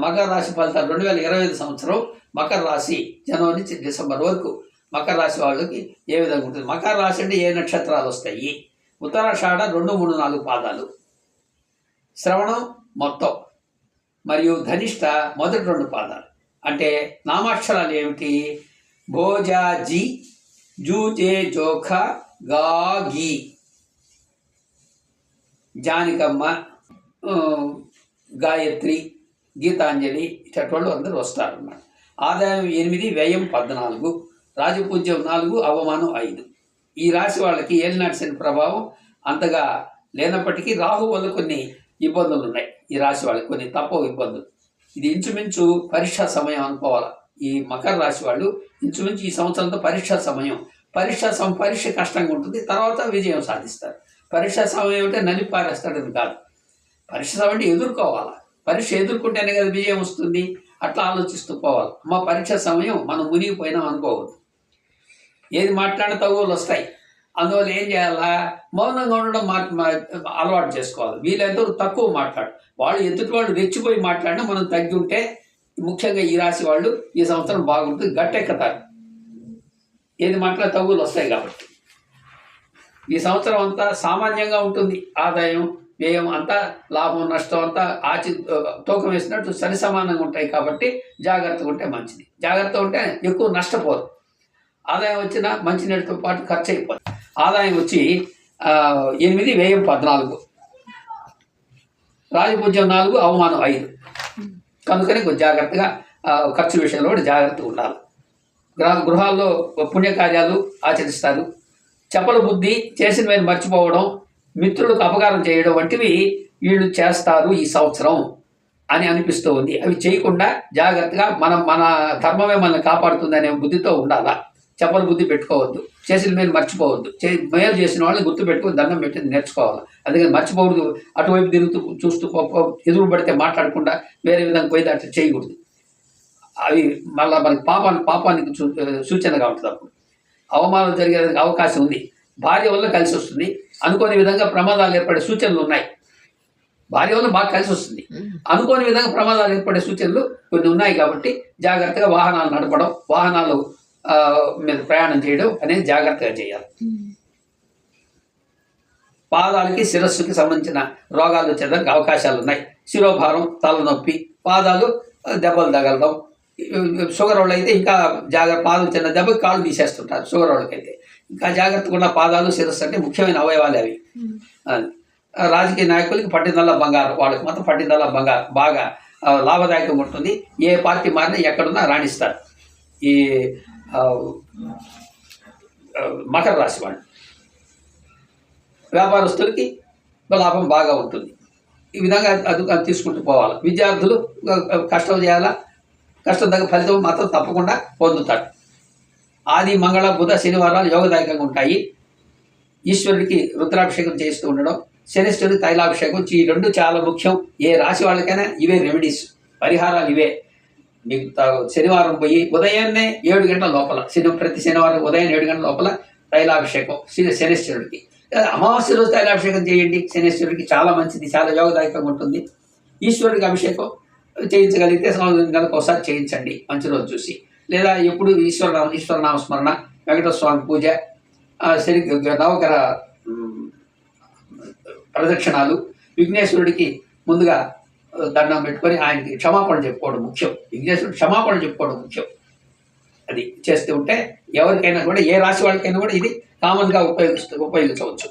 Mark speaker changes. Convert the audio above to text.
Speaker 1: మకర రాశి ఫలితాలు 2025 సంవత్సరం మకర రాశి జనవరి నుంచి డిసెంబర్ వరకు మకర రాశి వాళ్ళకి ఏ విధంగా ఉంటుంది. మకర రాశి అంటే ఏ నక్షత్రాలు వస్తాయి? ఉత్తరాషాఢ 2, 3, 4 పాదాలు, శ్రవణం మొత్తం, మరియు ధనిష్ట మొదటి 2 పాదాలు. అంటే నామాక్షరాలు ఏమిటి? భోజా జీ, జూజే జోఖ, గా గీ, జానికమ్మ, గాయత్రి, గీతాంజలి ఇటువంటి అందరూ వస్తారన్నమాట. ఆదాయం 8, వ్యయం 14, రాజపూజ్యం 4, అవమానం 5. ఈ రాశి వాళ్ళకి ఏలినాటి శని ప్రభావం అంతగా లేనప్పటికీ రాహు వల్ల కొన్ని ఇబ్బందులు ఉన్నాయి. ఈ రాశి వాళ్ళకి కొన్ని తప్పవు ఇబ్బందులు. ఇది ఇంచుమించు పరీక్షా సమయం అనుకోవాలి. ఈ మకర రాశి వాళ్ళు ఇంచుమించు ఈ సంవత్సరంతో పరీక్షా సమయం. పరీక్ష కష్టంగా ఉంటుంది, తర్వాత విజయం సాధిస్తారు. పరీక్షా సమయం అంటే నలిపారేస్తాడని కాదు. పరీక్ష సమయం అంటే ఎదుర్కోవాలి. పరీక్ష ఎదుర్కొంటేనే కదా విజయం వస్తుంది. అట్లా ఆలోచిస్తూ పోవాలి. మా పరీక్ష సమయం మనం మునిగిపోయినాం అనుకోవద్దు. ఏది మాట్లాడిన తగువులు వస్తాయి. అందువల్ల ఏం చేయాలా? మౌనంగా ఉండడం అలవాటు చేసుకోవాలి. వీళ్ళంతా తక్కువ మాట్లాడు. వాళ్ళు ఎదుటి వాళ్ళు రెచ్చిపోయి మాట్లాడినా మనం తగ్గి ఉంటే, ముఖ్యంగా ఈ రాశి వాళ్ళు ఈ సంవత్సరం బాగుంటుంది, గట్టెక్కతారు. ఏది మాట్లాడే తగువులు వస్తాయి కాబట్టి ఈ సంవత్సరం అంతా సామాన్యంగా ఉంటుంది. ఆదాయం వ్యయం అంతా, లాభం నష్టం అంతా తూకం వేసినట్టు సరి సమానంగా ఉంటాయి. కాబట్టి జాగ్రత్తగా ఉంటే మంచిది. జాగ్రత్తగా ఉంటే ఎక్కువ నష్టపోదు. ఆదాయం వచ్చినా మంచినీటితో పాటు ఖర్చు అయిపోతుంది. ఆదాయం వచ్చి 8, వ్యయం 14, రాజపూజ్యం 4, అవమానం 5. కనుకనే కొంచెం జాగ్రత్తగా ఖర్చు విషయంలో కూడా జాగ్రత్తగా ఉండాలి. గృహాల్లో పుణ్యకార్యాలు ఆచరిస్తారు. చపల బుద్ధి, చేసిన మీద మర్చిపోవడం, మిత్రులకు అపకారం చేయడం వంటివి వీళ్ళు చేస్తారు ఈ సంవత్సరం అని అనిపిస్తూ ఉంది. అవి చేయకుండా జాగ్రత్తగా మన ధర్మమే మనల్ని కాపాడుతుంది అనే బుద్ధితో ఉండాలా. చపల బుద్ధి పెట్టుకోవద్దు, చేసిన మీద మర్చిపోవద్దు. మేలు చేసిన వాళ్ళని గుర్తు పెట్టుకుని దండం పెట్టి నేర్చుకోవాలి. అందుకని మర్చిపోవద్దు. అటువైపు తిరుగుతూ చూస్తూ ఎదురు పడితే మాట్లాడకుండా వేరే విధంగా పోయి అట్లా చేయకూడదు. అవి మళ్ళీ మనకి పాపానికి సూచనగా ఉంటుంది. అప్పుడు అవమానం జరిగేందుకు అవకాశం ఉంది. భార్య వల్ల కలిసి వస్తుంది. అనుకోని విధంగా ప్రమాదాలు ఏర్పడే సూచనలు ఉన్నాయి. భార్య వల్ల బాగా కలిసి వస్తుంది. అనుకోని విధంగా ప్రమాదాలు ఏర్పడే సూచనలు కొన్ని ఉన్నాయి. కాబట్టి జాగ్రత్తగా వాహనాలు నడపడం, వాహనాలు మీద ప్రయాణం చేయడం అనేది జాగ్రత్తగా చేయాలి. పాదాలకి శిరస్సుకి సంబంధించిన రోగాలు వచ్చేదానికి అవకాశాలు ఉన్నాయి. శిరోభారం, తలనొప్పి, పాదాలు దెబ్బలు తగలడం. షుగర్ వాళ్ళు అయితే ఇంకా జాగ్రత్త. పాదం చిన్న దెబ్బకి కాళ్ళు తీసేస్తుంటారు. షుగర్ వాళ్ళకైతే ఇంకా జాగ్రత్తగా ఉన్న పాదాలు, శిరస్సు అంటే ముఖ్యమైన అవయవాలు అవి. రాజకీయ నాయకులకి పట్టిందల్లా బంగారం, వాళ్ళకి మాత్రం పట్టిందల్లా బంగారం బాగా లాభదాయకంగా ఉంటుంది. ఏ పార్టీ మారినా ఎక్కడున్నా రాణిస్తారు ఈ మకర రాశి వాళ్ళు. వ్యాపారస్తులకి లాభం బాగా ఉంటుంది. ఈ విధంగా అది తీసుకుంటూ పోవాలి. విద్యార్థులు కష్టం చేయాలా, కష్టం తగ్గ ఫలితం మాత్రం తప్పకుండా పొందుతాడు. ఆది, మంగళ, బుధ, శనివారాలు యోగదాయకంగా ఉంటాయి. ఈశ్వరుడికి రుద్రాభిషేకం చేస్తూ ఉండడం, శనిశ్వరుడికి తైలాభిషేకం, ఈ 2 చాలా ముఖ్యం. ఏ రాశి వాళ్ళకైనా ఇవే రెమెడీస్, పరిహారాలు ఇవే. మీకు శనివారం పోయి ఉదయాన్నే 7 గంటల లోపల, ప్రతి శనివారం ఉదయం 7 గంటల లోపల తైలాభిషేకం శనిశ్వరుడికి. అమావాస్య రోజు తైలాభిషేకం చేయండి. శనిశ్వరుడికి చాలా మంచిది, చాలా యోగదాయకంగా ఉంటుంది. ఈశ్వరుడికి అభిషేకం చేయించగలిగితే నెలకు ఒకసారి చేయించండి, మంచి రోజు చూసి. లేదా ఎప్పుడు ఈశ్వరనామస్మరణ, వెంకటేశ్వర స్వామి పూజ, శని నవగ్రహ ప్రదక్షిణాలు, విఘ్నేశ్వరుడికి ముందుగా దండం పెట్టుకొని ఆయనకి క్షమాపణ చెప్పుకోవడం ముఖ్యం. విఘ్నేశ్వరుడు క్షమాపణ చెప్పుకోవడం ముఖ్యం. అది చేస్తూ ఉంటే ఎవరికైనా కూడా, ఏ రాశి వాళ్ళకైనా కూడా ఇది కామన్గా ఉపయోగించవచ్చు.